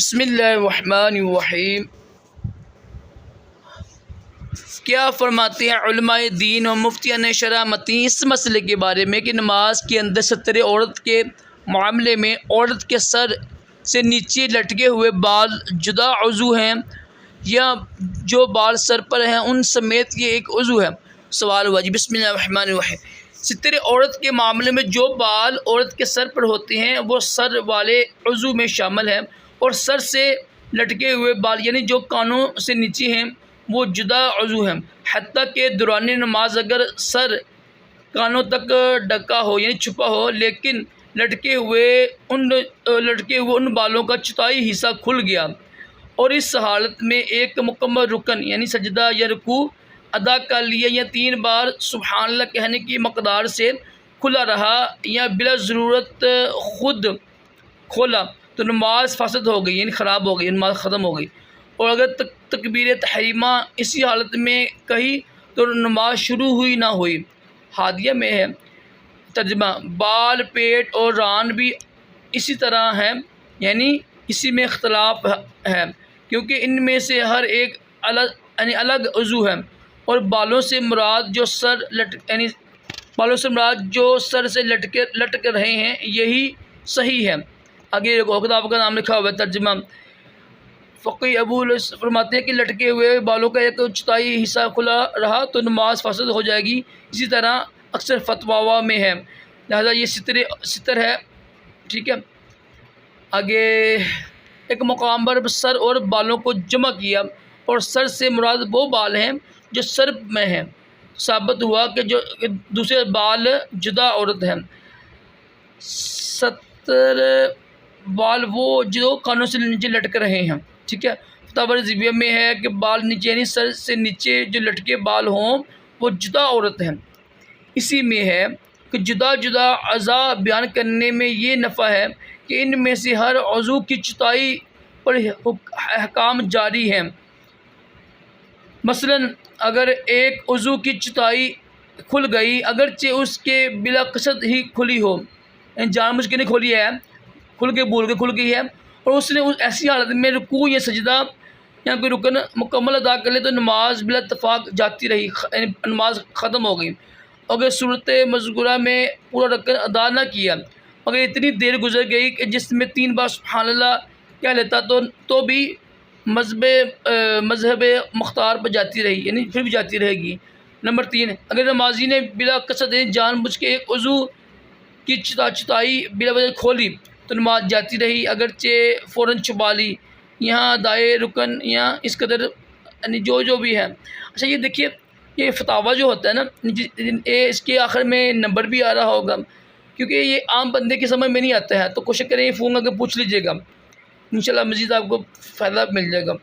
بسم اللہ الرحمن الرحیم۔ کیا فرماتے ہیں علماء دین و مفتیان شرع متین اس مسئلے کے بارے میں کہ نماز کے اندر ستر عورت کے معاملے میں عورت کے سر سے نیچے لٹکے ہوئے بال جدا عضو ہیں یا جو بال سر پر ہیں ان سمیت یہ ایک عضو ہے؟ سوال ہوا جی۔ بسم اللہ الرحمن الرحیم۔ ستر عورت کے معاملے میں جو بال عورت کے سر پر ہوتے ہیں وہ سر والے عضو میں شامل ہیں، اور سر سے لٹکے ہوئے بال یعنی جو کانوں سے نیچے ہیں وہ جدا عضو ہیں، حتیٰ کہ دوران نماز اگر سر کانوں تک ڈھکا ہو یعنی چھپا ہو لیکن لٹکے ہوئے ان بالوں کا چوتھائی حصہ کھل گیا اور اس حالت میں ایک مکمل رکن یعنی سجدہ یا رکوع ادا کر لیا یا 3 بار سبحان اللہ کہنے کی مقدار سے کھلا رہا یا بلا ضرورت خود کھولا تو نماز فاسد ہو گئی یعنی خراب ہو گئی، نماز ختم ہو گئی۔ اور اگر تکبیر تحریمہ اسی حالت میں کہی تو نماز شروع ہوئی نہ ہوئی۔ حادیہ میں ہے ترجمہ، بال، پیٹ اور ران بھی اسی طرح ہیں یعنی اسی میں اختلاف ہے کیونکہ ان میں سے ہر ایک الگ عضو ہے، اور بالوں سے مراد جو سر سے لٹک رہے ہیں یہی صحیح ہے۔ آگے کتاب کا نام لکھا ہوا ہے ترجمہ، فقی ابو فرماتے ہیں کہ لٹکے ہوئے بالوں کا ایک چوتھائی حصہ کھلا رہا تو نماز فاسد ہو جائے گی۔ اسی طرح اکثر فتوا میں ہے، لہذا یہ ستر ہے، ٹھیک ہے۔ آگے ایک مقام پر سر اور بالوں کو جمع کیا اور سر سے مراد وہ بال ہیں جو سر میں ہیں، ثابت ہوا کہ جو دوسرے بال جدا عورت ہیں۔ 70 بال وہ جو کانوں سے نیچے لٹک رہے ہیں، ٹھیک ہے۔ فتاوی رضویہ میں ہے کہ بال نیچے یعنی سر سے نیچے جو لٹکے بال ہوں وہ جدا عورت ہیں۔ اسی میں ہے کہ جدا جدا اعضاء بیان کرنے میں یہ نفع ہے کہ ان میں سے ہر عضو کی چوتھائی پر احکام جاری ہیں۔ مثلا اگر ایک عضو کی چوتھائی کھل گئی اگرچہ اس کے بلا قصد ہی کھلی ہو، یعنی جان بوجھ کے نہیں کھولی ہے، کھل کے بھول کے کھل گئی ہے، اور اس نے ایسی حالت میں رکوع یا سجدہ یا کوئی رکن مکمل ادا کر لے تو نماز بلا اتفاق جاتی رہی یعنی نماز ختم ہو گئی۔ اگر صورت مذکورہ میں پورا رکن ادا نہ کیا مگر اتنی دیر گزر گئی کہ جس میں 3 بار سبحان اللہ کہہ لیتا تو بھی مذہب مختار پر جاتی رہی یعنی پھر بھی جاتی رہے گی۔ نمبر 3، اگر نمازی نے بلا قصد جان بوجھ کے ایک عضو کی چوتھائی بلا وجہ کھولی تو نماز جاتی رہی اگرچہ فوراً چھپا لی، یہاں دائیں رکن یا اس قدر یعنی جو بھی ہے۔ اچھا یہ دیکھیے، یہ فتاویٰ جو ہوتا ہے نا اس کے آخر میں نمبر بھی آ رہا ہوگا کیونکہ یہ عام بندے کی سمجھ میں نہیں آتا ہے، تو کوشش کریں یہ فون کر کے پوچھ لیجیے گا، انشاءاللہ مزید آپ کو فائدہ مل جائے گا۔